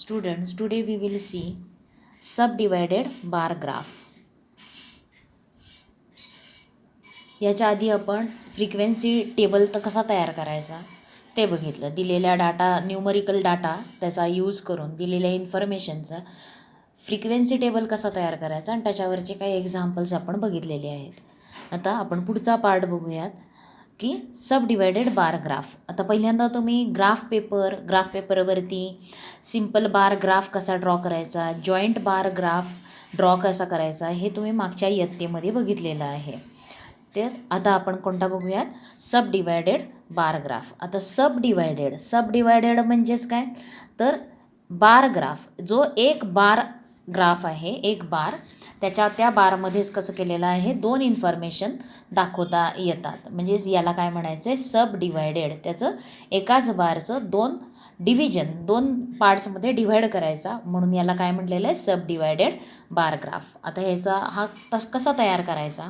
Students, today we will see subdivided bar graph. याच्या आधी आपण फ्रिक्वेन्सी टेबल तर कसा तयार करायचा ते बघितलं. दिलेल्या डाटा, न्यूमरिकल डाटा त्याचा यूज करून दिलेल्या इन्फॉर्मेशनचा फ्रिक्वेन्सी टेबल कसा तयार करायचा आणि त्याच्यावरचे काही एक्झाम्पल्स आपण बघितलेले आहेत. आता आपण पुढचा पार्ट बघूयात की सब डिवायडेड बार ग्राफ. आता पहिल्यांदा तुम्ही ग्राफ पेपरवरती सिम्पल बार ग्राफ कसा ड्रॉ करायचा, जॉईंट बार ग्राफ ड्रॉ कसा करायचा हे तुम्ही मागच्या इयत्तेमध्ये बघितलेलं आहे. तर आता आपण कोणता बघूयात, सब डिवायडेड बार ग्राफ. आता सब डिवायडेड म्हणजेच काय, तर बार ग्राफ जो एक बार ग्राफ आहे, एक बार त्या बारमध्येच कसं केलेलं आहे, दोन इन्फॉर्मेशन दाखवता येतात. म्हणजेच याला काय म्हणायचं आहे, सब डिवायडेड. त्याचं एकाच बारचं दोन दोन पार्ट्समध्ये डिव्हाइड करायचा, म्हणून याला काय म्हटलेलं आहे, सब डिवायडेड बार ग्राफ. आता ह्याचा कसा तयार करायचा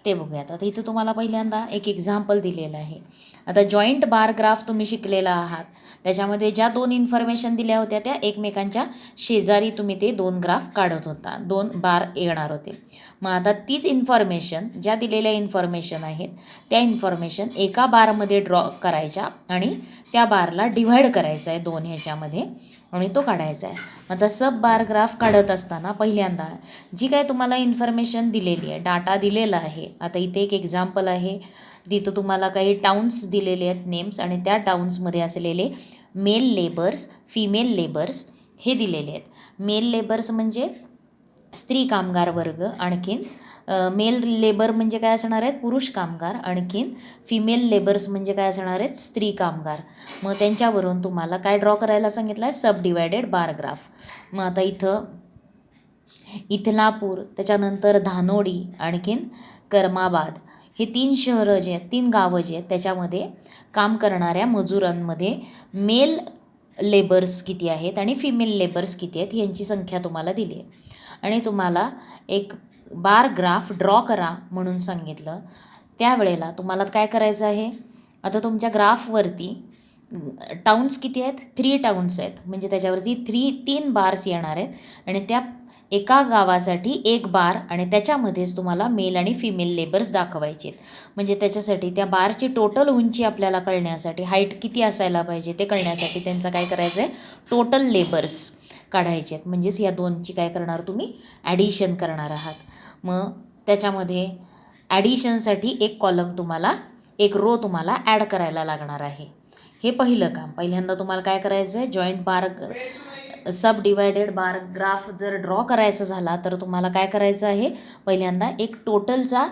ते बघूयात. आता इथं तुम्हाला पहिल्यांदा एक एक्झाम्पल दिलेलं आहे. आता जॉईंट बार ग्राफ तुम्ही शिकलेला आहात, त्याच्यामध्ये ज्या दोन इन्फॉर्मेशन दिल्या होत्या त्या एकमेकांच्या शेजारी तुम्ही ते दोन ग्राफ काढत होता, दोन बार येणार होते. मग आता तीच इन्फॉर्मेशन, ज्या दिलेल्या इन्फॉर्मेशन आहेत त्या इन्फॉर्मेशन एका बारमध्ये ड्रॉ करायच्या आणि त्या बारला डिव्हाइड करायचा आहे दोन ह्याच्यामध्ये आणि तो काढायचा आहे. आता सब बार ग्राफ काढत असताना पहिल्यांदा जी काय तुम्हाला इन्फॉर्मेशन दिलेली आहे, डाटा दिलेला आहे. आता इथे एक एक्झाम्पल आहे, तिथं तुम्हाला काही टाउन्स दिलेले आहेत, नेम्स, आणि त्या टाउन्समध्ये असलेले मेल लेबर्स, फिमेल लेबर्स हे दिलेले आहेत. मेल लेबर्स म्हणजे स्त्री कामगार वर्ग, आणखीन मेल लेबर म्हणजे काय असणार आहेत, पुरुष कामगार, आणखीन फिमेल लेबर्स म्हणजे काय असणार आहेत, स्त्री कामगार. मग त्यांच्यावरून तुम्हाला काय ड्रॉ करायला सांगितलं आहे, सब डिवायडेड बार ग्राफ. मग आता इथलापूर, त्याच्यानंतर धानोडी, आणखीन करमाबाद हे तीन शहरं जे आहेत, तीन गावं जे आहेत, त्याच्यामध्ये काम करणाऱ्या मजुरांमध्ये मेल लेबर्स किती आहेत आणि फिमेल लेबर्स किती आहेत यांची संख्या तुम्हाला दिली आहे. आणि तुम्हाला एक बार ग्राफ ड्रॉ करा म्हणून सांगितलं. त्यावेळेला तुम्हाला काय करायचं आहे, आता तुमच्या ग्राफवरती टाउन्स किती आहेत, 3 टाउन्स आहेत, म्हणजे त्याच्यावरती 3 बार्स येणार आहेत आणि त्या एका गावासाठी एक बार आणि त्याच्यामध्येच तुम्हाला मेल आणि फिमेल लेबर्स दाखवायचे आहेत. म्हणजे त्याच्यासाठी त्या बारची टोटल उंची आपल्याला कळण्यासाठी, हाईट किती असायला पाहिजे ते कळण्यासाठी त्यांचा काय करायचं आहे, टोटल लेबर्स काढायचे आहेत. म्हणजेच या दोनची काय करणार, तुम्ही ॲडिशन करणार आहात. मग त्याच्यामध्ये ॲडिशनसाठी एक कॉलम तुम्हाला, एक रो तुम्हाला ॲड करायला लागणार आहे. हे पहिलं काम. पहिल्यांदा तुम्हाला काय करायचं आहे, जॉईंट बार सब डिवायडेड बार ग्राफ जर ड्रॉ करायचा झाला तर तुम्हाला काय करायचं आहे, पहिल्यांदा एक टोटलचा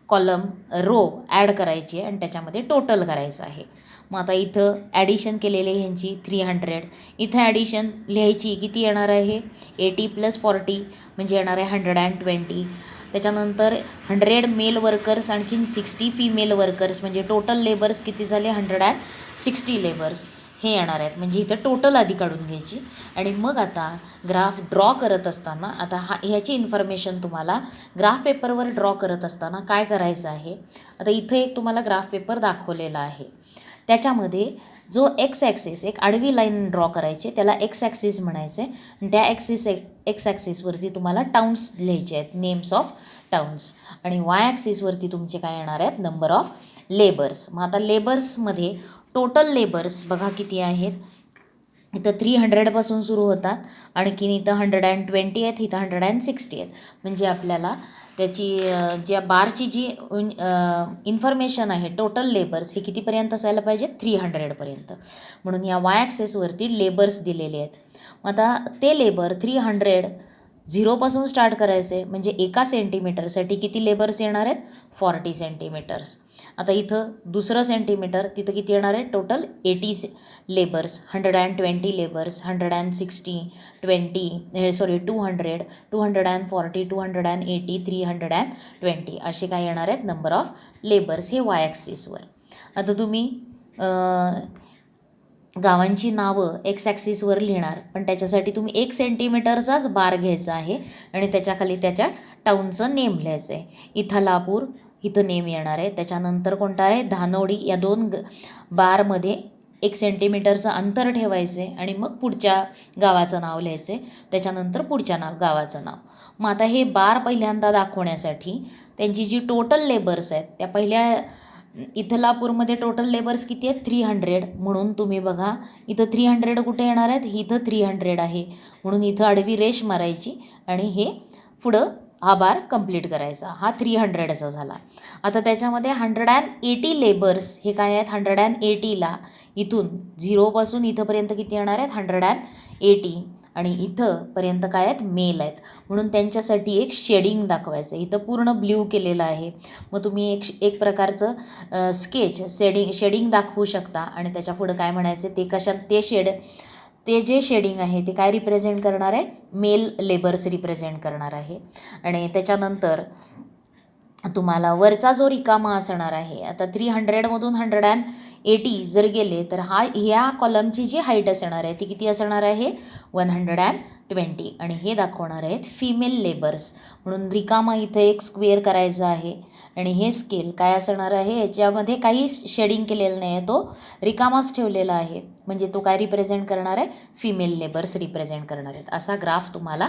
कॉलम, रो ॲड करायची आहे आणि त्याच्यामध्ये टोटल करायचं आहे. मग आता इथं ॲडिशन केलेले ह्यांची 300, इथं ॲडिशन लिहायची किती येणार आहे, 80 + 40 म्हणजे येणार आहे 120. त्याच्यानंतर 100 मेल वर्कर्स, आणखीन 60 फिमेल वर्कर्स, म्हणजे टोटल लेबर्स किती झाले, 160 लेबर्स हे येणार आहेत. म्हणजे इथं टोटल आधी काढून घ्यायची आणि मग आता ग्राफ ड्रॉ करत असताना, आता ह्याची इन्फॉर्मेशन तुम्हाला ग्राफ पेपरवर ड्रॉ करत असताना काय करायचं आहे. आता इथं एक तुम्हाला ग्राफ पेपर दाखवलेला आहे, त्याच्यामध्ये जो एक्स ॲक्सिस, एक आडवी लाईन ड्रॉ करायची, त्याला एक्स ॲक्सिस म्हणायचं आहे. आणि त्या एक्स ॲक्सिसवरती तुम्हाला टाउन्स लिहायचे आहेत, नेम्स ऑफ टाउन्स, आणि वाय ॲक्सिसवरती तुमचे काय येणार आहेत, नंबर ऑफ लेबर्स. मग आता लेबर्समध्ये टोटल लेबर्स बघा किती आहेत, इथं 300पासून सुरू होतात, आणखीन इथं 120 आहेत, इथं 160 आहेत. म्हणजे आपल्याला त्याची ज्या बारची जी इन्फॉर्मेशन आहे, टोटल लेबर्स हे कितीपर्यंत असायला पाहिजे, 300पर्यंत. म्हणून या वाय ॲक्सेसवरती लेबर्स दिलेले आहेत. मग आता ते लेबर 300 0पासून स्टार्ट करायचे, म्हणजे एका सेंटीमीटरसाठी किती लेबर्स येणार आहेत, 40 सेंटीमीटर्स. आता इथं दुसरं सेंटीमीटर, तिथं किती येणार आहे, टोटल 80 लेबर्स, 120 लेबर्स, 160, 200, 240, 280, 320 असे काय येणार आहेत, नंबर ऑफ लेबर्स हे वाय ॲक्सिसवर. आता तुम्ही गावांची नावं एक्स ॲक्सिसवर लिहिणार, पण त्याच्यासाठी तुम्ही 1 सेंटीमीटरचाच बार घ्यायचा आहे आणि त्याच्याखाली त्याच्या टाऊनचं नेम लिहायचं आहे. इथलापूर इथं नेम येणार आहे. त्याच्यानंतर कोणता आहे, धानोडी, या 2 बारमध्ये 1 सेंटीमीटरचं अंतर ठेवायचं आहे आणि मग पुढच्या गावाचं नाव लिहायचं आहे, त्याच्यानंतर पुढच्या गावाचं नाव. मग आता हे बार पहिल्यांदा दाखवण्यासाठी त्यांची जी टोटल लेबर्स आहेत त्या पहिल्या इथलापूरमध्ये टोटल लेबर्स किती आहेत 300, म्हणून तुम्ही बघा इथं 300 कुठे येणार आहेत, इथं 300 आहे, म्हणून इथं आडवी रेष मारायची आणि हे पुढं हा बार कंप्लीट करायचा. हा 300चा झाला. आता त्याच्यामध्ये 180 लेबर्स हे काय आहेत, 180ला इथून 0पासून इथंपर्यंत किती येणार आहेत 180 आणि इथंपर्यंत काय आहेत मेल आहेत, म्हणून त्यांच्यासाठी एक शेडिंग दाखवायचं. इथं पूर्ण ब्ल्यू केलेलं आहे. मग तुम्ही एक प्रकारचं शेडिंग दाखवू शकता आणि त्याच्या पुढं काय म्हणायचं ते कशात ते जे शेडिंग आहे ते काय रिप्रेझेंट करणार आहे, मेल लेबर्स रिप्रेझेंट करणार आहे. आणि त्याच्यानंतर तुम्हाला वरचा जो रिकामा असणार आहे, आता 300मधून 180 जर गेले तर ह्या कॉलमची जी हाईट असणार आहे ती किती असणार आहे 120 आणि हे दाखवणार आहेत फिमेल लेबर्स. म्हणून रिकामा इथं एक स्क्वेअर करायचा आहे आणि हे स्केल काय असणार आहे, याच्यामध्ये काही शेडिंग केलेलं नाही आहे, तो रिकामाच ठेवलेला आहे, म्हणजे तो काय रिप्रेझेंट करणार आहे फिमेल लेबर्स रिप्रेझेंट करणार आहेत. असा ग्राफ तुम्हाला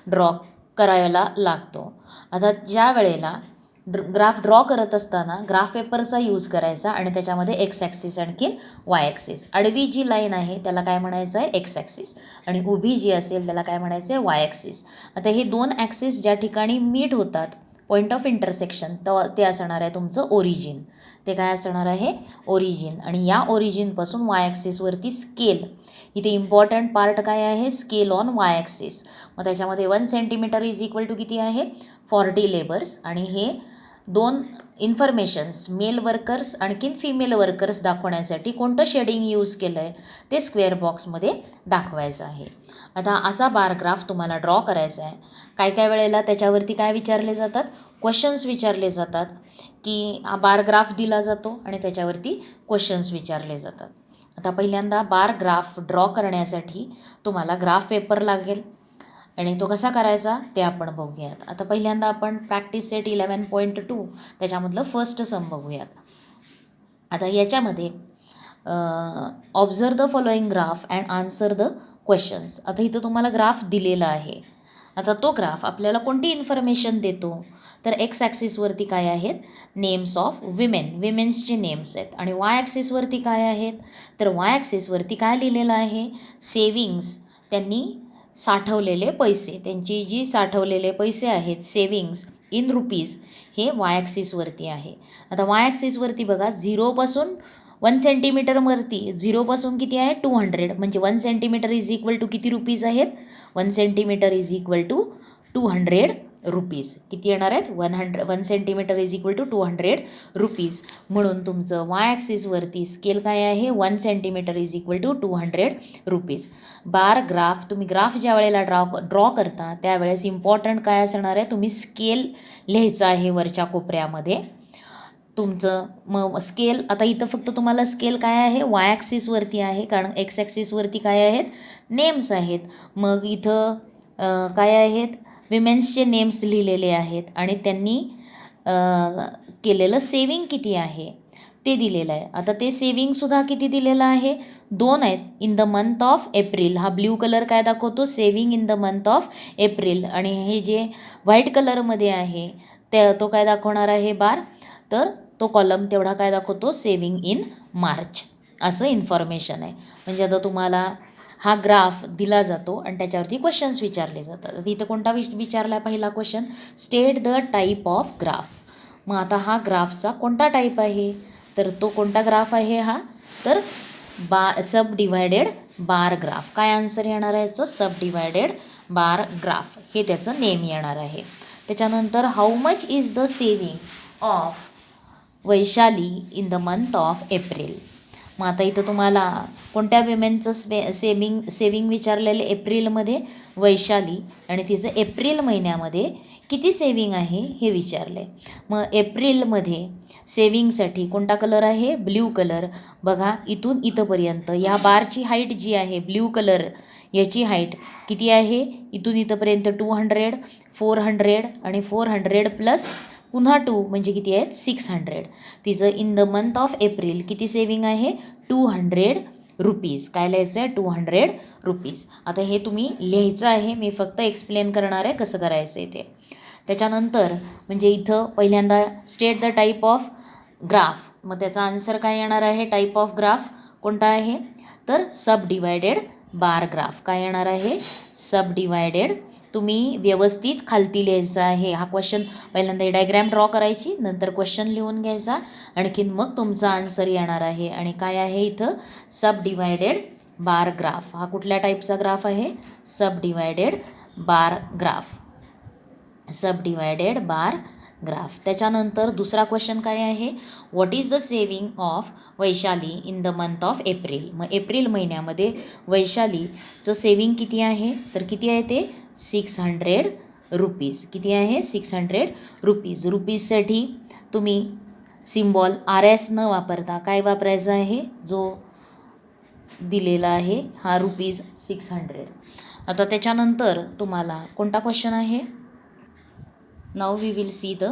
ड्रॉ करायला लागतो. आता ज्या वेळेला ग्राफ ड्रॉ करत असताना ग्राफ पेपरचा यूज करायचा आणि त्याच्यामध्ये एक्स ॲक्सिस आणखी वाय ॲक्सिस. आडवी जी लाईन आहे त्याला काय म्हणायचं आहे एक्स ॲक्सिस आणि उभी जी असेल त्याला काय म्हणायचं आहे वाय ॲक्सिस. आता हे दोन ॲक्सिस ज्या ठिकाणी मीट होतात पॉईंट ऑफ इंटरसेक्शन ते असणार आहे तुमचं ओरिजिन. ते काय असणार आहे ओरिजिन आणि या ओरिजिनपासून वाय ॲक्सिसवरती स्केल. इथे इम्पॉर्टंट पार्ट काय आहे स्केल ऑन वाय ॲक्सिस. मग त्याच्यामध्ये 1 सेंटीमीटर इज इक्वल टू किती आहे 40 लेबर्स आणि हे दोन इन्फॉर्मेशन्स मेल वर्कर्स आणखीन फिमेल वर्कर्स दाखवण्यासाठी कोणतं शेडिंग यूज केलं आहे ते स्क्वेअर बॉक्समध्ये दाखवायचं आहे. आता असा बार ग्राफ तुम्हाला ड्रॉ करायचा आहे. काय वेळेला त्याच्यावरती काय विचारले जातात क्वेश्चन्स विचारले जातात की बार ग्राफ दिला जातो आणि त्याच्यावरती क्वेश्चन्स विचारले जातात. आता पहिल्यांदा बार ग्राफ ड्रॉ करण्यासाठी तुम्हाला ग्राफ पेपर लागेल आणि तो कसा करायचा ते आपण बघूयात. आता पहिल्यांदा आपण प्रॅक्टिस सेट 11.2 त्याच्यामधलं फर्स्ट सम बघूयात. आता याच्यामध्ये observe the following graph and answer the questions. आता इथं तुम्हाला ग्राफ दिलेला आहे. आता तो ग्राफ आपल्याला कोणती इन्फॉर्मेशन देतो तर एक्स ॲक्सिसवरती काय आहेत नेम्स ऑफ विमेन्सचे नेम्स आहेत आणि वाय ॲक्सिसवरती काय आहेत तर वाय ॲक्सिसवरती काय लिहिलेलं आहे सेविंग्स, त्यांनी साठवलेले पैसे, त्यांची जी साठवलेले पैसे आहेत सेविंग्स इन रुपीज हे वाय ॲक्सिसवरती आहे. आता वाय ॲक्सिसवरती बघा 0पासून 1 सेंटीमीटरवरती 0पासून किती आहे 200 म्हणजे 1 सेंटीमीटर इज इक्वल टू किती रुपीज आहेत 1 centimetre is equal to 200 rupees. किती येणार आहेत 1 centimetre is equal to 200 rupees. म्हणून तुमचं वाय ॲक्सिसवरती स्केल काय आहे 1 centimetre is equal to 200 rupees. Bar graph तुम्ही ग्राफ ज्या वेळेला ड्रॉ करता त्यावेळेस इम्पॉर्टंट काय असणार आहे तुम्ही स्केल लिहायचं आहे वरच्या कोपऱ्यामध्ये तुमचं. मग स्केल आता इथं फक्त तुम्हाला स्केल काय आहे वाय ॲक्सिसवरती आहे कारण एक्स ॲक्सिसवरती काय आहेत नेम्स आहेत. मग इथं काय आहेत विमेन्सचे नेम्स लिहिलेले आहेत आणि त्यांनी केलेलं सेविंग किती आहे ते दिलेलं आहे. आता ते सेविंगसुद्धा किती दिलेलं आहे 2 आहेत in the month of April. हा ब्ल्यू कलर काय दाखवतो saving in the month of April आणि हे जे व्हाईट कलरमध्ये आहे तो काय दाखवणार आहे बार तर तो कॉलम तेवढा काय दाखवतो सेविंग इन मार्च असं इन्फॉर्मेशन आहे. म्हणजे आता तुम्हाला हा ग्राफ दिला जातो आणि त्याच्यावरती क्वेश्चन्स विचारले जातात. इथं कोणता विचारला आहे पहिला question state the type of graph. मग आता हा ग्राफचा कोणता टाईप आहे तर तो कोणता ग्राफ आहे हा तर सब डिवायडेड बार ग्राफ. काय आन्सर येणार आहे याचं सब डिवायडेड बार ग्राफ हे त्याचं नेम येणार आहे. त्याच्यानंतर how much is the saving of Vaishali in the month of April. मग आता इथं तुम्हाला कोणत्या विमेनचं सेविंग विचारलेलं एप्रिलमध्ये वैशाली आणि तिचं एप्रिल महिन्यामध्ये किती सेविंग आहे हे विचारलं आहे. मग एप्रिलमध्ये सेविंगसाठी कोणता कलर आहे ब्ल्यू कलर. बघा इथून इथंपर्यंत या बारची हाईट जी आहे ब्ल्यू कलर याची हाईट किती आहे इथून इथंपर्यंत 200 400 आणि 400 प्लस पुन्हा 2 म्हणजे किती आहेत 600. तिचं in the month of April किती सेविंग आहे 200 रुपीज. काय लिहायचं आहे? 200 रुपीज. आता हे तुम्ही लिहायचं आहे, मी फक्त एक्सप्लेन करणार आहे कसं करायचं आहे ते. त्याच्यानंतर म्हणजे इथं पहिल्यांदा state the type of graph. मग त्याचा आन्सर काय येणार आहे? टाईप ऑफ ग्राफ कोणता आहे? तर सब डिवायडेड बार ग्राफ. काय येणार आहे? सब डिवायडेड. तुम्ही व्यवस्थित खालती लिहायचं आहे. हा क्वेश्चन पहिल्यांदा डायग्रॅम ड्रॉ करायची, नंतर क्वेश्चन लिहून घ्यायचा, आणखीन मग तुमचा आन्सर येणार आहे. आणि काय आहे इथं? सब डिवायडेड बार ग्राफ. हा कुठल्या टाईपचा ग्राफ आहे? सब डिवायडेड बार ग्राफ. सब डिवायडेड बार ग्राफ. त्याच्यानंतर दुसरा क्वेश्चन काय आहे? What is the saving of Vaishali in the month of April. मग एप्रिल महिन्यामध्ये वैशालीचं सेविंग किती आहे? तर किती आहे ते? 600 रुपीज. किती आहे? 600 रुपीज. रुपीजसाठी तुम्ही सिम्बॉल RS न वापरता काय वापरायचा आहे? जो दिलेला आहे हा रुपीज 600. आता त्याच्यानंतर तुम्हाला कोणता क्वेश्चन आहे? Now we will see the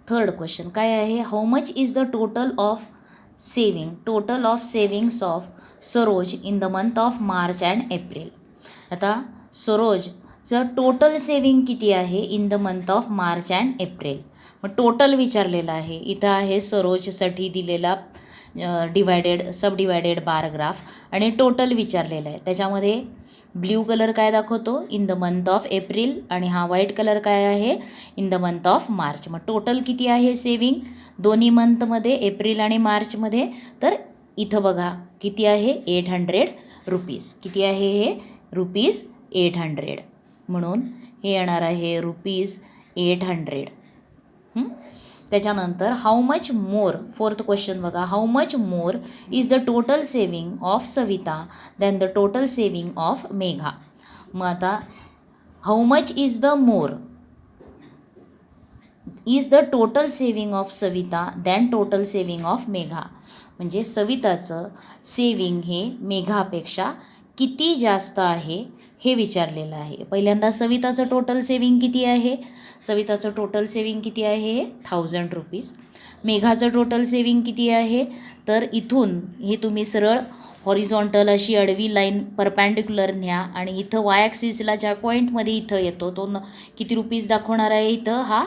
third question. काय आहे? How much is the total of savings of Saroj in the month of March and April. आता सरोजचं टोटल सेविंग किती आहे in the month of March and April. मग total विचारलेलं आहे. इथं आहे सरोजसाठी दिलेला सब डिवायडेड बार ग्राफ आणि टोटल विचारलेलं आहे. त्याच्यामध्ये ब्ल्यू कलर काय दाखवतो? In the month of April, आणि हा व्हाईट कलर काय आहे? In the month of March. मग टोटल किती आहे सेविंग दोन्ही मंथमध्ये, एप्रिल आणि मार्चमध्ये? तर इथं बघा किती आहे? 800 रुपीज. किती आहे हे? रुपीज 800. म्हणून हे येणार आहे रुपीज 800. त्याच्यानंतर how much more. Fourth question बघा. How much more is the total saving of Savita than the total saving of Megha. मग आता how much is the more is the total saving of Savita than total saving of Megha. म्हणजे सविताचं saving हे मेघापेक्षा किती जास्त आहे हे विचारलेलं आहे. पहिल्यांदा सविताचं टोटल सेविंग किती आहे? सविताचं टोटल सेविंग किती आहे? 1000 रुपीज. मेघाचं टोटल सेविंग किती आहे? तर इथून हे तुम्ही सरळ हॉरिझॉन्टल अशी आडवी लाईन परपॅन्डिक्युलर न्या, आणि इथं वाय ॲक्सिसला ज्या पॉईंटमध्ये इथं येतो तो किती रुपीज दाखवणार आहे इथं?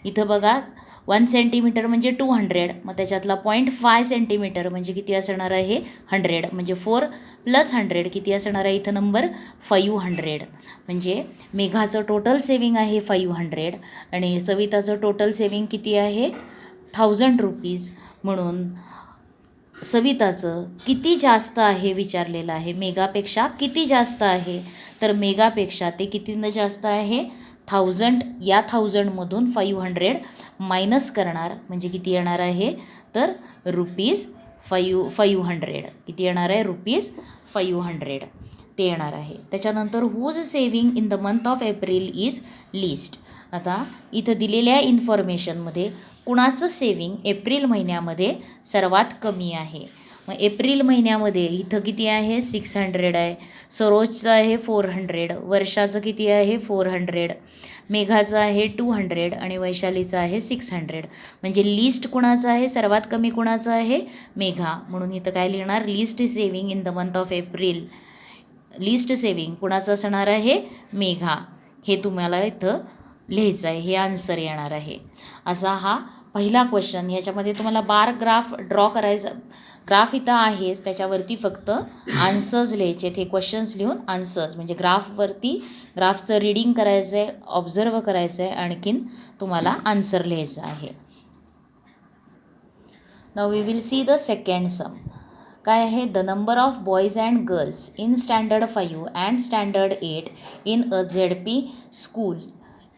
इथं बघा 1 सेंटीमीटर म्हणजे 200. मग त्याच्यातला 0.5 सेंटीमीटर म्हणजे किती असणार आहे? 100. म्हणजे 4 + 100 किती असणार आहे इथं? नंबर 500. म्हणजे मेघाचं टोटल सेविंग आहे 500 आणि सविताचं टोटल सेविंग किती आहे? 1000 रुपीज. म्हणून सविताचं किती जास्त आहे विचारलेलं आहे. मेघापेक्षा किती जास्त आहे? तर मेघापेक्षा ते कितीनं जास्त आहे? 1000. या 1000मधून 500 मायनस करणार म्हणजे किती येणार आहे? तर रुपीज 500. किती येणार आहे? रुपीज 500 ते येणार आहे. त्याच्यानंतर whose saving in the month of April is list. आता इथं दिलेल्या इन्फॉर्मेशनमध्ये कुणाचं सेविंग एप्रिल महिन्यामध्ये सर्वात कमी आहे? मग एप्रिल महिन्यामध्ये इथं किती आहे? 600 आहे. सरोजचं आहे 400. वर्षाचं किती आहे? 400. मेघाचं आहे 200 आणि वैशालीचं आहे 600. म्हणजे लिस्ट कुणाचं आहे? सर्वात कमी कुणाचं आहे? मेघा. म्हणून इथं काय लिहिणार? List saving in the month of April. List saving कुणाचं असणार आहे? मेघा. हे तुम्हाला इथं लिहायचं आहे. हे आन्सर येणार आहे. असा हा पहिला क्वेश्चन. ह्याच्यामध्ये तुम्हाला बार ग्राफ ड्रॉ करायचा. ग्राफ इथं आहेच, त्याच्यावरती फक्त आन्सर्स लिहायचे. हे क्वेश्चन्स लिहून आन्सर्स म्हणजे ग्राफचं रीडिंग करायचं आहे, ऑब्झर्व करायचं आहे, आणखीन तुम्हाला आन्सर लिहायचं आहे. Now we will see the second sum. काय आहे? The number of boys and girls in standard 5 and standard 8 in a ZP school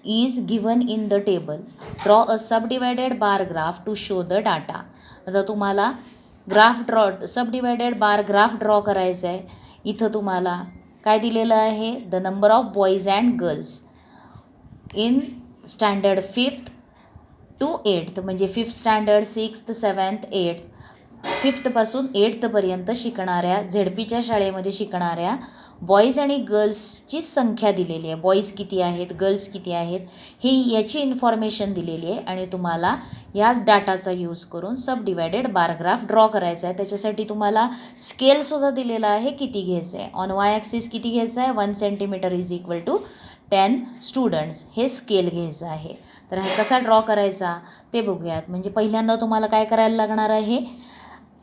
is given in the table. Draw a subdivided bar graph to show the data. आता तुम्हाला सबडिवायडेड bar graph draw करायचं आहे. इथं तुम्हाला काय दिलेलं आहे? The number of boys and girls in standard 5th to 8th म्हणजे 5th standard 6th 7th 8th 5thपासून 8thपर्यंत शिकणाऱ्या ZPच्या शाळेमध्ये शिकणाऱ्या बॉईज आणि गर्ल्सची संख्या दिलेली आहे, बॉईज किती आहेत, गर्ल्स किती आहेत, ही याची इन्फॉर्मेशन दिलेली आहे. आणि तुम्हाला या डाटाचा यूज करून सब डिवायडेड बार ग्राफ ड्रॉ करायचा आहे. त्याच्यासाठी तुम्हाला स्केलसुद्धा दिलेला आहे, किती घ्यायचं आहे. ऑन वाय ॲक्सिस किती घ्यायचं आहे, 1 centimetre is equal to 10 students, हे स्केल घ्यायचं आहे. तर हा कसा ड्रॉ करायचा ते बघूयात. म्हणजे पहिल्यांदा तुम्हाला काय करायला लागणार आहे,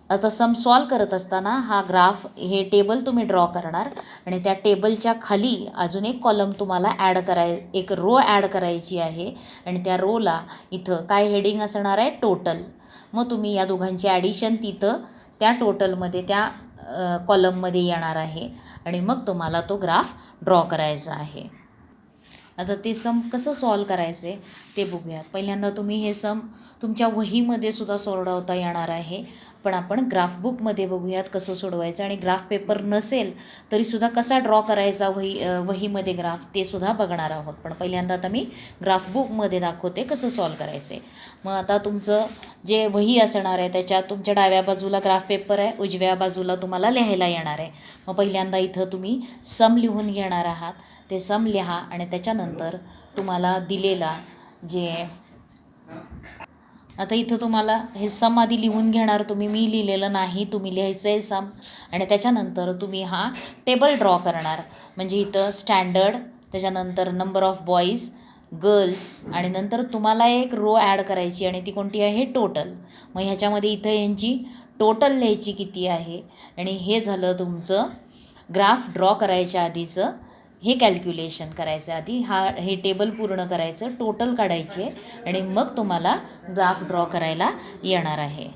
आता सम सॉल्व करत असताना हा ग्राफ, हे टेबल तुम्ही ड्रॉ करणार आणि त्या टेबलच्या खाली अजून एक कॉलम तुम्हाला एक रो ॲड करायची आहे. आणि त्या रोला इथं काय हेडिंग असणार आहे, टोटल. मग तुम्ही या दोघांची ॲडिशन तिथं त्या टोटलमध्ये त्या कॉलममध्ये येणार आहे आणि मग तुम्हाला तो ग्राफ ड्रॉ करायचा आहे. आता ते सम कसं सॉल्व करायचं आहे ते बघूयात. पहिल्यांदा तुम्ही हे सम तुमच्या वहीमध्ये सुद्धा सोडवता येणार आहे, पण आपण ग्राफ बुकमध्ये बघूयात कसं सोडवायचं. आणि ग्राफ पेपर नसेल तरीसुद्धा कसा ड्रॉ करायचा वहीमध्ये ग्राफ ते सुद्धा बघणार आहोत. पण पहिल्यांदा आता मी ग्राफ बुकमध्ये दाखवते कसं सॉल्व करायचं आहे. मग आता तुमचं जे वही असणार आहे त्याच्यात तुमच्या डाव्या बाजूला ग्राफ पेपर आहे, उजव्या बाजूला तुम्हाला लिहायला येणार आहे. मग पहिल्यांदा इथं तुम्ही सम लिहून घेणार आहात, ते सम लिहा. आणि त्याच्यानंतर तुम्हाला दिलेला जे आता इथं तुम्हाला हे सम आधी लिहून घेणार तुम्ही, मी लिहिलेलं नाही, तुम्ही लिहायचं आहे सम. आणि त्याच्यानंतर तुम्ही हा टेबल ड्रॉ करणार. म्हणजे इथं स्टँडर्ड, त्याच्यानंतर नंबर ऑफ बॉईज, गर्ल्स, आणि नंतर तुम्हाला एक रो ॲड करायची आणि ती कोणती आहे, टोटल. मग ह्याच्यामध्ये इथं यांची टोटल लिहायची किती आहे. आणि हे झालं तुमचं ग्राफ ड्रॉ करायच्या आधीचं हे कॅल्क्युलेशन करायचं. आधी हे टेबल पूर्ण करायचं, टोटल काढायचे आणि मग तुम्हाला ग्राफ ड्रॉ करायला येणार आहे.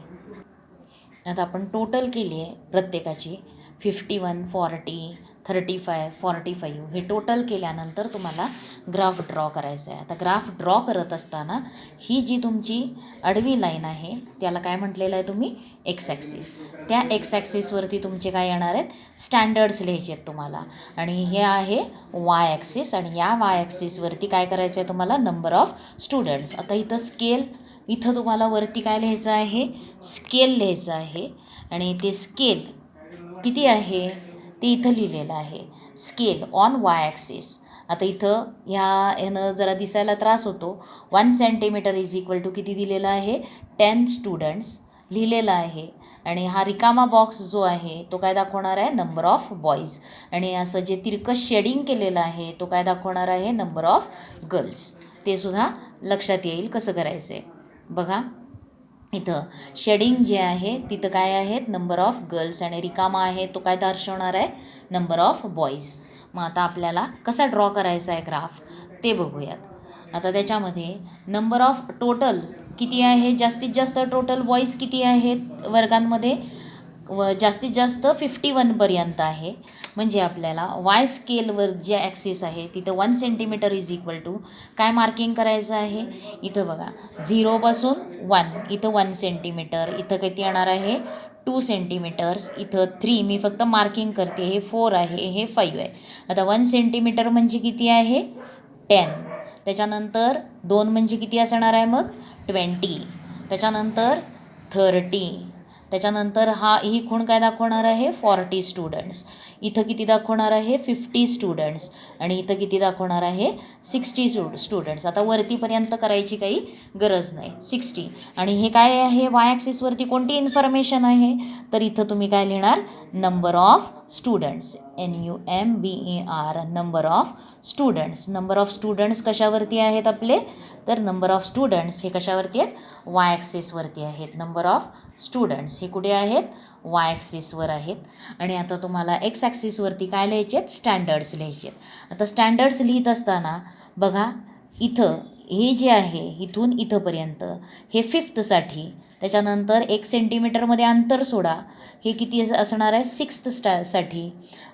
आता आपण टोटल केली आहे प्रत्येकाची 51, 40, 35, 45, हे टोटल केल्यानंतर तुम्हाला ग्राफ ड्रॉ करायचं आहे. आता ग्राफ ड्रॉ करत असताना ही जी तुमची आडवी लाईन आहे त्याला काय म्हटलेलं आहे तुम्ही, एक्स ॲक्सिस. त्या एक्स ॲक्सिसवरती तुमचे काय येणार आहेत, स्टँडर्ड्स लिहायचे आहेत तुम्हाला. आणि हे आहे वाय ॲक्सिस, आणि या वाय ॲक्सिसवरती काय करायचं आहे तुम्हाला, नंबर ऑफ स्टुडंट्स. आता इथं स्केल, इथं तुम्हाला वरती काय लिहायचं आहे, स्केल लिहायचं आहे. आणि ते स्केल किती आहे ते इथं लिहिलेलं आहे, स्केल ऑन वाय ॲक्सिस. आता इथं ह्यानं जरा दिसायला त्रास होतो, 1 सेंटीमीटर इज इक्वल टू किती दिलेलं आहे, 10 स्टुडंट्स लिहिलेलं आहे. आणि हा रिकामा बॉक्स जो आहे तो काय दाखवणार आहे, नंबर ऑफ बॉईज. आणि असं जे तिरकस शेडिंग केलेलं आहे तो काय दाखवणार आहे, नंबर ऑफ गर्ल्स. ते सुद्धा लक्षात येईल कसं करायचं आहे. बघा इथं शेडिंग जे आहे तिथं काय आहेत, नंबर ऑफ गर्ल्स, आणि रिकामा आहे तो काय दर्शवणार आहे, नंबर ऑफ बॉईज. मग आता आपल्याला कसा ड्रॉ करायचा आहे ग्राफ ते बघूयात. आता त्याच्यामध्ये नंबर ऑफ टोटल किती आहे, जास्तीत जास्त टोटल बॉईज किती आहेत वर्गांमध्ये, जास्तीत जास्त 51पर्यंत आहे. म्हणजे आपल्याला वाय स्केलवर जे ॲक्सिस आहे तिथं 1 सेंटीमीटर इज इक्वल टू काय मार्किंग करायचं आहे, इथं बघा 0पासून 1, इथं 1 सेंटीमीटर, इथं किती येणार आहे, 2 सेंटीमीटर्स, इथं 3, मी फक्त मार्किंग करते, हे 4 आहे, हे 5 आहे. आता 1 सेंटीमीटर म्हणजे किती आहे, 10. त्याच्यानंतर 2 म्हणजे किती असणार आहे मग, 20. त्याच्यानंतर 30. त्याच्यानंतर ही खूण काय दाखवणार आहे, 40 स्टुडंट्स. इथं किती दाखवणार आहे, 50 स्टुडंट्स. आणि इथं किती दाखवणार आहे, 60 स्टुडंट्स. आता वरतीपर्यंत करायची काही गरज नाही, 60. आणि हे काय आहे, वाय ॲक्सिसवरती कोणती इन्फॉर्मेशन आहे, तर इथं तुम्ही काय लिहिणार, number of students, NUMBER, number of students. Number of students कशावरती आहेत आपले, तर नंबर ऑफ स्टुडंट्स हे कशावरती आहेत, वाय ॲक्सिसवरती आहेत. नंबर ऑफ स्टुडंट्स हे कुठे आहेत, वाय ॲक्सिसवर आहेत. आणि आता तुम्हाला एक्स ॲक्सिसवरती काय लिहायचे आहेत, स्टँडर्ड्स लिहायचे आहेत. आता स्टँडर्ड्स लिहित असताना बघा इथं हे जे आहे इथून इथंपर्यंत हे 5thसाठी, त्याच्यानंतर 1 सेंटीमीटरमध्ये अंतर सोडा, हे किती असणार आहे, 6thसाठी.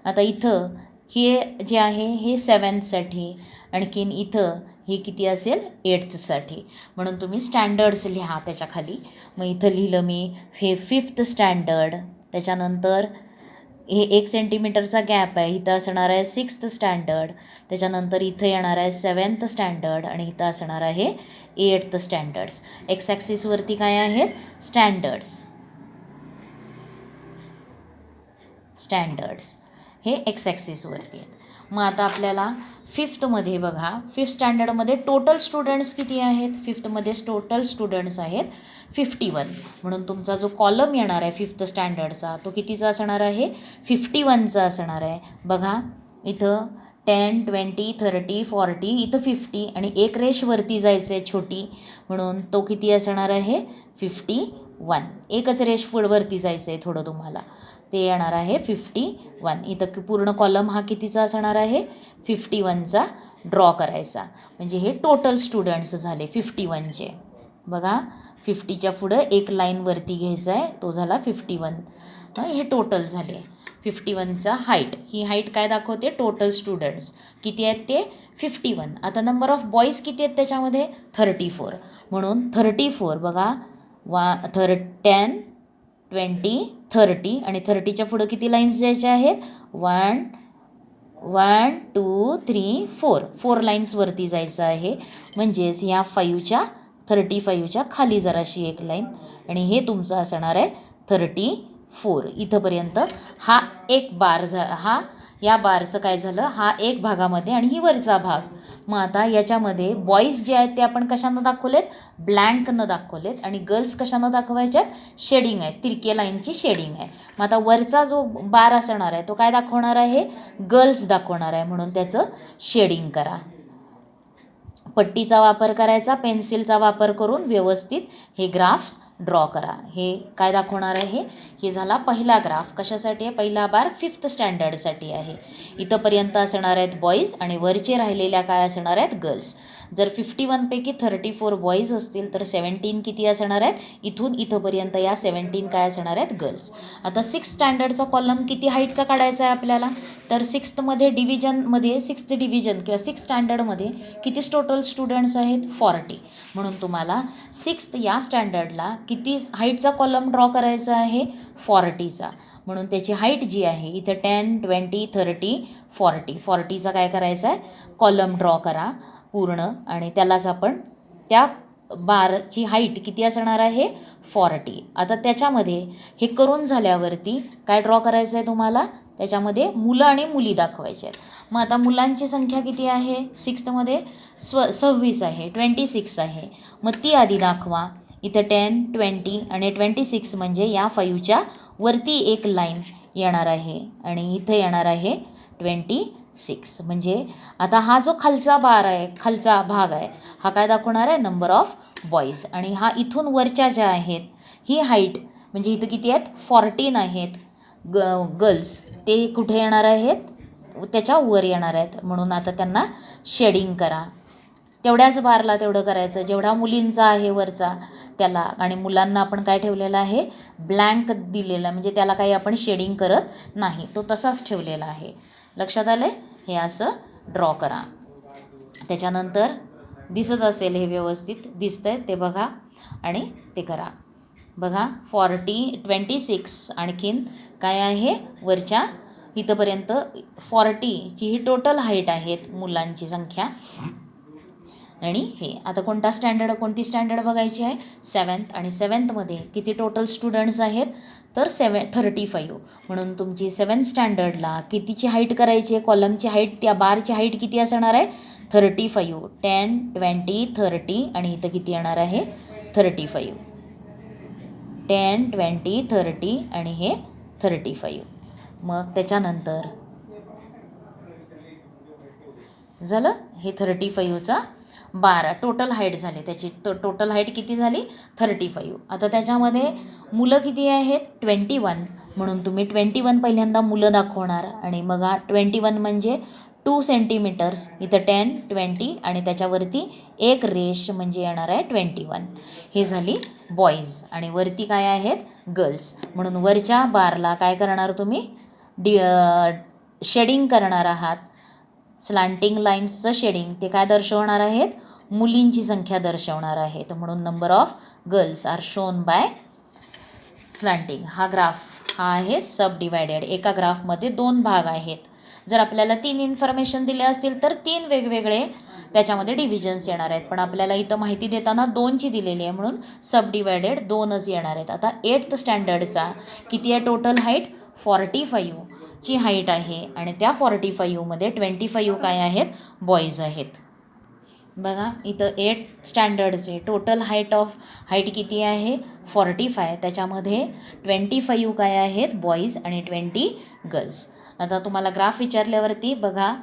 आता इथं हे जे आहे हे 7thसाठी, आणखीन इथं हे किती असेल, 8thसाठी. म्हणून तुम्ही स्टँडर्ड्स लिहा त्याच्या खाली. मग इथं लिहिलं मी हे 5th स्टँडर्ड, त्याच्यानंतर हे 1 सेंटीमीटरचा गॅप आहे, इथं असणार आहे 6th स्टँडर्ड, त्याच्यानंतर इथं येणार आहे 7th स्टँडर्ड, आणि इथं असणार आहे 8th स्टँडर्ड्स. एक्स ॲक्सिसवरती काय आहेत, स्टँडर्ड्स. हे एक्स ॲक्सिसवरती आहेत. मग आता आपल्याला फिफ्थमध्ये बघा, फिफ्थ स्टँडर्डमध्ये टोटल स्टुडंट्स किती आहेत? फिफ्थमध्ये टोटल स्टुडंट्स आहेत 51. म्हणून तुमचा जो कॉलम येणार आहे फिफ्थ स्टँडर्डचा तो कितीचा असणार आहे? 51चा असणार आहे. बघा इथं 10, 20, 30, 40, इथं 50 आणि एक रेष वरती जायचं आहे छोटी, म्हणून तो किती असणार आहे? 51. एकच रेष वरती जायचं आहे थोडं तुम्हाला, ते येणार आहे 51. इथं पूर्ण कॉलम हा कितीचा असणार आहे? 51चा ड्रॉ करायचा. म्हणजे हे टोटल स्टुडंट्स झाले 51चे. बघा 50च्या पुढं एक लाईन वरती घ्यायचा आहे, तो झाला 51. हे टोटल झाले 51चा हाईट. ही हाईट काय दाखवते? टोटल स्टुडंट्स किती आहेत ते? 51. आता नंबर ऑफ बॉईज किती आहेत त्याच्यामध्ये? 34. म्हणून 34 बघा 10, 20, 30 आणि 30च्या पुढं किती लाईन्स द्यायच्या आहेत? 1, 2, 3, 4 लाईन्सवरती जायचं आहे. म्हणजेच ह्या 35च्या खाली जराशी एक लाईन आणि हे तुमचं असणार आहे 34 इथंपर्यंत. हा एक बार या बारचं काय झालं? हा एक भागामध्ये आणि ही वरचा भाग. मग आता याच्यामध्ये बॉईज जे आहेत ते आपण कशानं दाखवलेत? ब्लँकनं दाखवलेत आणि गर्ल्स कशानं दाखवायच्यात? शेडिंग आहे, तिरके लाईनची शेडिंग आहे. मग आता वरचा जो बार असणार आहे तो काय दाखवणार आहे? गर्ल्स दाखवणार आहे, म्हणून त्याचं शेडिंग करा. पट्टीचा वापर करायचा, पेन्सिलचा वापर करून व्यवस्थित हे ग्राफ्स ड्रॉ करा. हे काय दाखवणार आहे? हे झाला पहिला ग्राफ. कशासाठी आहे? पहिला बार फिफ्थ स्टँडर्डसाठी आहे. इथंपर्यंत असणार आहेत बॉईज आणि वरचे राहिलेल्या काय असणार आहेत? गर्ल्स. जर 51पैकी 34 बॉईज असतील तर 17 किती असणार आहेत? इथून इथंपर्यंत या 17 काय असणार आहेत? गर्ल्स. आता सिक्स्थ स्टँडर्डचा कॉलम किती हाईटचा काढायचा आहे आपल्याला? तर सिक्स्थमध्ये सिक्स्थ डिव्हिजन किंवा सिक्स्थ स्टँडर्डमध्ये किती टोटल स्टुडंट्स आहेत? 40. म्हणून तुम्हाला सिक्स्थ या स्टँडर्डला किती हाईटचा कॉलम ड्रॉ करायचा आहे? 40चा. म्हणून त्याची हाईट जी आहे इथं 10, 20, 30, 40चा काय करायचा आहे? कॉलम ड्रॉ करा पूर्ण आणि त्यालाच आपण त्या बारची हाईट किती असणार आहे? 40. आता त्याच्यामध्ये हे करून झाल्यावरती काय ड्रॉ करायचं आहे तुम्हाला? त्याच्यामध्ये मुलं आणि मुली दाखवायचे आहेत. मग आता मुलांची संख्या किती आहे? सिक्स्थमध्ये 26 आहे, 26 आहे. मग ती आधी दाखवा. इथं 10, 20 आणि 26 म्हणजे या 5च्या वरती एक लाईन येणार आहे आणि इथं येणार आहे 26. म्हणजे आता हा जो खालचा भाग आहे हा काय दाखवणार आहे? Number of boys. आणि हा इथून वरच्या ज्या आहेत ही हाईट म्हणजे इथं किती आहेत? 14 आहेत गर्ल्स. ते कुठे येणार आहेत? त्याच्या वर येणार आहेत. म्हणून आता त्यांना शेडिंग करा. तेवढ्याच बारला तेवढं करायचं जेवढा मुलींचा आहे वरचा त्याला, आणि मुलांना आपण काय ठेवलेलं आहे? ब्लँक दिलेला, म्हणजे त्याला काही आपण शेडिंग करत नाही, तो तसाच ठेवलेला आहे. लक्षात आलं? हे असं ड्रॉ करा. त्याच्यानंतर दिसत असेल, हे व्यवस्थित दिसतंय ते बघा आणि ते करा. बघा 26 आणखीन काय आहे? वरच्या इथंपर्यंत 40ची ही टोटल हाईट आहेत मुलांची संख्या. आणि हे आता कोणती स्टँडर्ड बघायची आहे? 7th. आणि 7thमध्ये किती टोटल स्टुडंट्स आहेत? तर 35. म्हणून तुमची 7th स्टँडर्डला कितीची हाईट करायची आहे? कॉलमची हाईट, त्या बारची हाईट किती असणार आहे? 35. 10, 20, 30 आणि इथं किती येणार आहे? 35. 10, 20, 30 आणि हे 35. मग त्याच्यानंतर झालं हे 35चा 12 टोटल हाईट झाली. त्याची टोटल हाईट किती झाली? 35. आता त्याच्यामध्ये मुलं किती आहेत? 21. म्हणून तुम्ही 21 पहिल्यांदा मुलं दाखवणार आणि मग 21 म्हणजे 2 सेंटीमीटर्स. इथं 10, 20 आणि त्याच्यावरती एक रेष म्हणजे येणार आहे 21. हे झाली बॉईज आणि वरती काय आहेत? गर्ल्स. म्हणून वरच्या बारला काय करणार तुम्ही? शेडिंग करणार आहात. स्लांटिंग लाईन्सचं शेडिंग ते काय दर्शवणार आहेत? मुलींची संख्या दर्शवणार आहेत. म्हणून number of girls are shown by slanting. हा ग्राफ हा आहे सब डिवायडेड. एका ग्राफमध्ये 2 भाग आहेत. जर आपल्याला 3 इन्फॉर्मेशन दिले असतील तर 3 वेगवेगळे त्याच्यामध्ये डिव्हिजन्स येणार आहेत, पण आपल्याला इथं माहिती देताना 2ची दिलेली आहे म्हणून सब डिवायडेड 2च येणार आहेत. आता 8th स्टँडर्डचा किती आहे टोटल हाईट? 45. ची हाईट आहे आणि त्या 45मध्ये 25 काय आहेत, बॉईज आहेत. बघा इथं 8 स्टँडर्डचे टोटल हाईट किती आहे, 45. त्याच्यामध्ये 25 काय आहेत, बॉईज आणि 20 गर्ल्स. आता तुम्हाला ग्राफ विचारल्यावरती बघा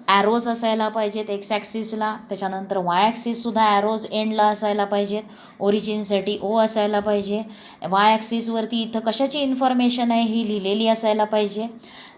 ॲरोज असायला पाहिजेत एक्स ॲक्सिसला, त्याच्यानंतर वाय ॲक्सिससुद्धा ॲरोज एंडला असायला पाहिजेत, ओरिजिनसाठी ओ असायला पाहिजे. वाय ॲक्सिसवरती इथं कशाची इन्फॉर्मेशन आहे ही लिहिलेली असायला पाहिजे.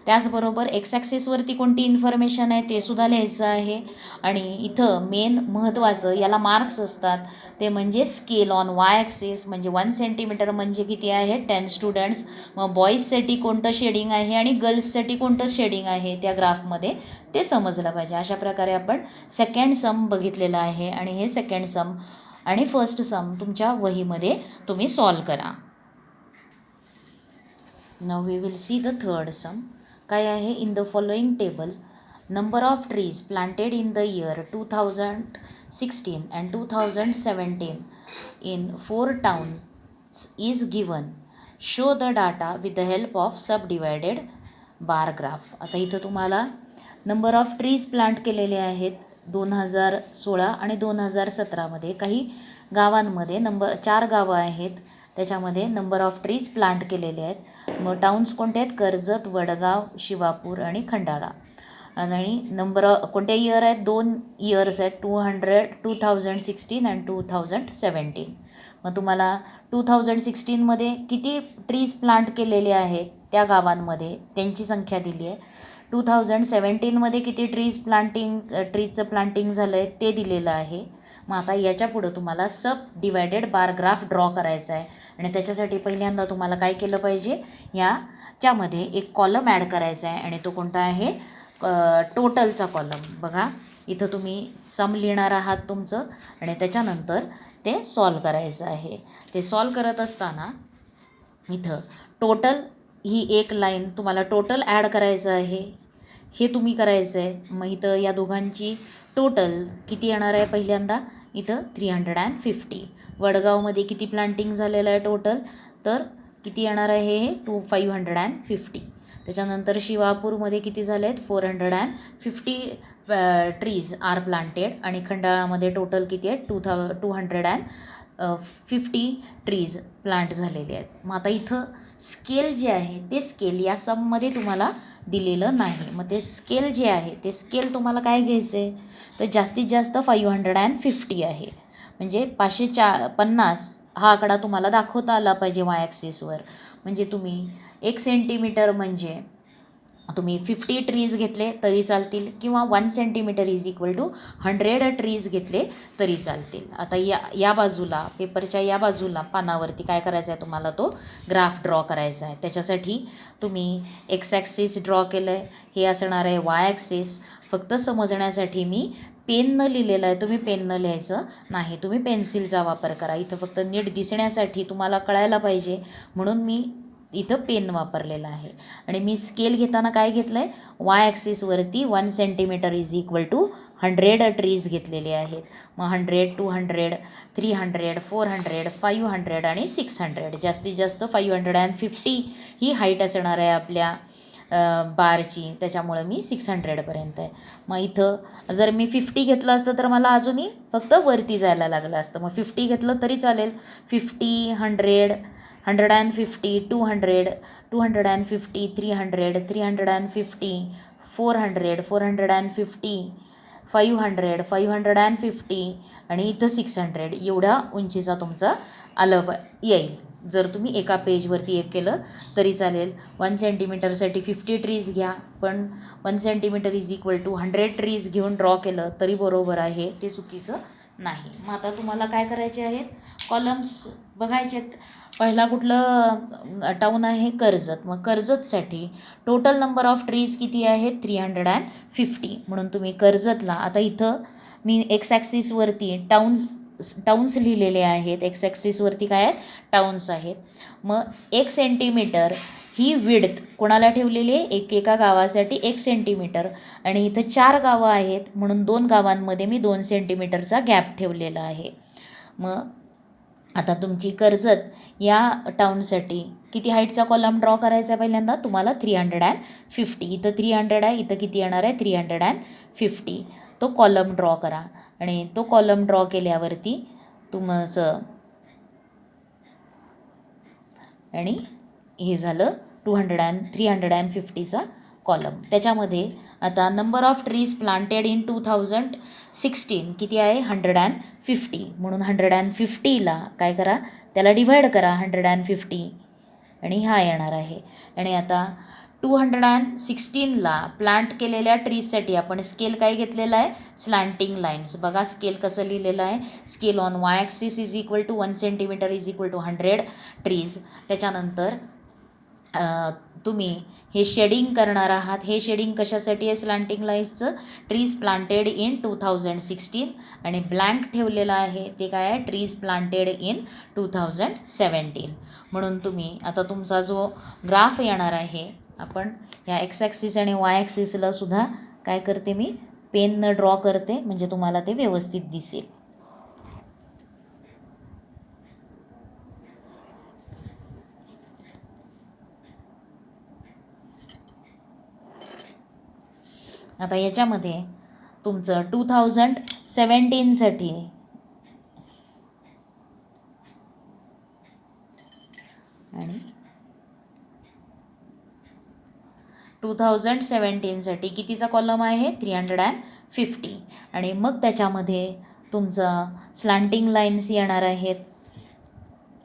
त्याचबरोबर एक्स ॲक्सिसवरती कोणती इन्फॉर्मेशन आहे ते सुद्धा लिहायचं आहे. आणि इथं मेन महत्त्वाचं याला मार्क्स असतात ते म्हणजे स्केल ऑन वाय ॲक्सिस, म्हणजे 1 सेंटीमीटर म्हणजे किती आहे, 10 स्टुडंट्स. मग बॉईजसाठी कोणतं शेडिंग आहे आणि गर्ल्ससाठी कोणतं शेडिंग आहे त्या ग्राफमध्ये ते समजलं पाहिजे. अशा प्रकारे आपण सेकंड सम बघितलेलं आहे आणि हे सेकंड सम आणि फर्स्ट सम तुमच्या वहीमध्ये तुम्ही सॉल्व करा. Now we will see the third sum. काय आहे, in the following table number of trees planted in the year 2016 and 2017 in 4 towns is given. Show the data with the help of sub divided bar graph. आता इथं तुम्हाला number of trees plant केलेले आहेत 2016 आणि 2017मध्ये. काही गावांमध्ये 4 गावं आहेत त्याच्यामध्ये नंबर ऑफ ट्रीज प्लांट केलेले आहेत. मग टाउन्स कोणते आहेत, कर्जत, वडगाव, शिवापूर आणि खंडाळा. आणि कोणते इयर आहेत, 2 इयर्स आहेत, 2016 अँड 2017. मग तुम्हाला 2016मध्ये किती ट्रीज प्लांट केलेले आहेत त्या गावांमध्ये त्यांची संख्या दिली आहे. 2017मध्ये किती ट्रीजचं प्लांटिंग झालं आहे ते दिलेलं आहे. मग आता याच्या पुढं तुम्हाला सब डिवायडेड बार ग्राफ ड्रॉ करायचा आहे आणि त्याच्यासाठी पहिल्यांदा तुम्हाला काय केलं पाहिजे, याच्यामध्ये एक कॉलम ॲड करायचा आहे आणि तो कोणता आहे, टोटलचा कॉलम. बघा इथं तुम्ही सम लिहिणार आहात तुमचं आणि त्याच्यानंतर ते सॉल्व करायचं आहे. ते सॉल्व करत असताना इथं टोटल ही एक लाईन तुम्हाला टोटल ॲड करायचं आहे, हे तुम्ही करायचं आहे. मग इथं या दोघांची टोटल किती येणार आहे, पहिल्यांदा इथं 350. वडगावमध्ये किती प्लांटिंग झालेलं आहे टोटल, तर किती येणार आहे हे 550. त्याच्यानंतर शिवापूरमध्ये किती झाले आहेत, 450 ट्रीज आर प्लांटेड. आणि खंडाळामध्ये टोटल किती आहेत, 250 ट्रीज प्लांट झालेले आहेत. मग आता इथं स्केल जे आहे ते स्केल या सममध्ये तुम्हाला दिलेलं नाही. मग ते स्केल जे आहे ते स्केल तुम्हाला काय घ्यायचं आहे, तर जास्तीत जास्त 550 आहे. म्हणजे 550 हा आकडा तुम्हाला दाखवता आला पाहिजे वाय ॲक्सिसवर. म्हणजे तुम्ही 1 सेंटीमीटर म्हणजे तुम्ही 50 ट्रीज घेतले तरी चालतील किंवा 1 centimetre is equal to 100 trees घेतले तरी चालतील. आता या बाजूला पेपरच्या या बाजूला पानावरती काय करायचं आहे, तुम्हाला तो ग्राफ ड्रॉ करायचा आहे. त्याच्यासाठी तुम्ही एक्स ॲक्सिस ड्रॉ केलं आहे, हे असणार आहे वाय ॲक्सिस. फक्त समजण्यासाठी मी पेननं लिहिलेलं आहे, तुम्ही पेननं लिहायचं नाही, तुम्ही पेन्सिलचा वापर करा. इथं फक्त नीट दिसण्यासाठी तुम्हाला कळायला पाहिजे म्हणून मी इथं पेन वापरलेला आहे. आणि मी स्केल घेताना काय घेतलं आहे, वाय ॲक्सिसवरती 1 centimetre is equal to 100 trees घेतलेले आहेत. मग 100, 200, 300, 400, 500 आणि 600. जास्तीत जास्त 550 ही हाईट असणार आहे आपल्या बारची, त्याच्यामुळं मी 600पर्यंत आहे. मग इथं जर मी 50 घेतलं असतं तर मला अजूनही फक्त वरती जायला लागलं असतं. मग 50 घेतलं तरी चालेल. 50, 100, 150, 200, 250, 300, 350, 400, 450, 500, 550 आणि इथं 600 एवढ्या उंचीचा तुमचा आलं येईल. जर तुम्ही एका पेजवरती एक केलं तरी चालेल. 1 सेंटीमीटरसाठी 50 ट्रीज घ्या, पण 1 centimetre is equal to 100 trees घेऊन ड्रॉ केलं तरी बरोबर आहे, ते चुकीचं नाही. मग आता तुम्हाला काय करायचे आहेत, कॉलम्स बघायचे आहेत. पहिला कुठलं टाऊन आहे, कर्जत. मग कर्जतसाठी टोटल नंबर ऑफ ट्रीज किती आहेत, 350. म्हणून तुम्ही कर्जतला, आता इथं मी एक्स ॲक्सिसवरती टाउन्स लिहिलेले आहेत, एक्स ॲक्सिसवरती काय आहेत, टाउन्स आहेत. मग 1 सेंटीमीटर ही विड्थ कोणाला ठेवलेली आहे, एका गावासाठी 1 सेंटीमीटर. आणि इथं 4 गावं आहेत म्हणून 2 गावांमध्ये मी 2 सेंटीमीटरचा गॅप ठेवलेला आहे. मग आता तुमची कर्जत या टाऊनसाठी किती हाईटचा कॉलम ड्रॉ करायचा आहे पहिल्यांदा तुम्हाला 350. इथं 300 आहे, इथं किती येणार आहे 350. तो कॉलम ड्रॉ करा आणि तो कॉलम ड्रॉ केल्यावरती तुमचं आणि हे झालं 350चा कॉलम. त्याच्यामध्ये आता number of trees planted in 2016 किती आहे 150. म्हणून 150ला काय करा त्याला डिव्हाइड करा 150 आणि हा येणार आहे. आणि आता 216ला प्लांट केलेल्या ट्रीजसाठी आपण स्केल काय घेतलेला आहे स्लँटिंग लाईन्स. बघा स्केल कसं लिहिलेलं आहे. Scale on Y axis is equal to 1 centimetre is equal to 100 trees. त्याच्यानंतर तुम्ही हे शेडिंग करणार आहात. हे शेडिंग कशासाठी आहे स्लँटिंग लाईन्सचं ट्रीज प्लांटेड इन 2016 आणि ब्लँक ठेवलेलं आहे ते काय आहे ट्रीज प्लांटेड इन 2017. म्हणून तुम्ही आता तुमचा जो ग्राफ येणार आहे आपण ह्या एक्स ॲक्सिस आणि वाय ॲक्सिसला सुद्धा काय करते मी पेननं ड्रॉ करते म्हणजे तुम्हाला ते व्यवस्थित दिसेल. आता याच्यामध्ये तुमचं 2017साठी आणि 2017साठी कितीचा कॉलम आहे 350 आणि मग त्याच्यामध्ये तुमचं स्लँटिंग लाईन्स येणार आहेत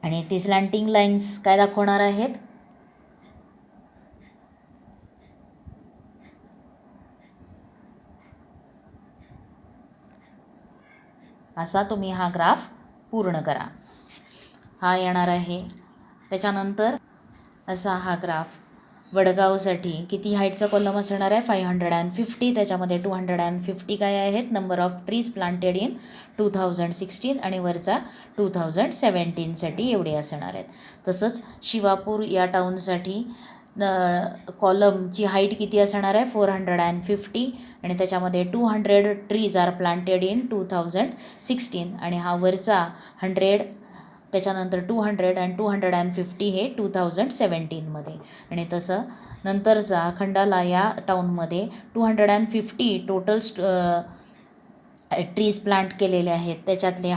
आणि ते स्लँटिंग लाईन्स काय दाखवणार आहेत असा तुम्ही हा ग्राफ पूर्ण करा. हा येणार आहे. त्याच्यानंतर असा हा ग्राफ वडगावसाठी किती हाईटचा कॉलम असणार आहे 550. त्याच्यामध्ये 250 काय आहेत number of trees planted in 2016 आणि वरचा 2017साठी एवढे असणार आहेत. तसंच शिवापूर या टाऊनसाठी कॉलमची हाईट किती असणार आहे 450 आणि त्याच्यामध्ये 200 ट्रीज आर प्लांटेड इन 2016 आणि हा वरचा 100 त्याच्यानंतर 200 आणि 250 हे 2017मध्ये. आणि तसं नंतरचा खंडाला या टाऊनमध्ये 250 टोटल ट्रीज प्लांट केलेले आहेत. त्याच्यातले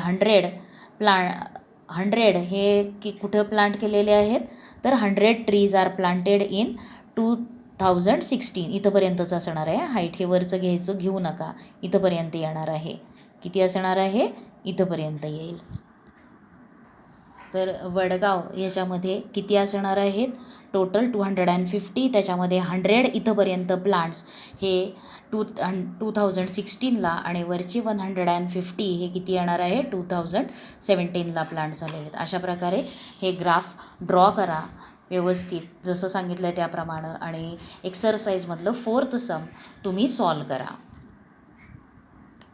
100 हे कुठं प्लांट केलेले आहेत तर 100 ट्रीज आर प्लांटेड इन 2016. इथंपर्यंतच असणार आहे. हाईट हे वरचं घ्यायचं घेऊ नका. इथंपर्यंत येणार आहे. किती असणार आहे इथंपर्यंत येईल. तर वडगाव याच्यामध्ये किती असणार आहेत टोटल 250. त्याच्यामध्ये 100 इथंपर्यंत प्लांट्स हे 2016ला आणि वरचे 150 हे किती येणार आहे 2017ला प्लांट झालेले आहेत. अशा प्रकारे हे ग्राफ ड्रॉ करा व्यवस्थित जसं सांगितलं आहे त्याप्रमाणे आणि एक्सरसाइजमधलं 4th सम तुम्ही सॉल्व करा.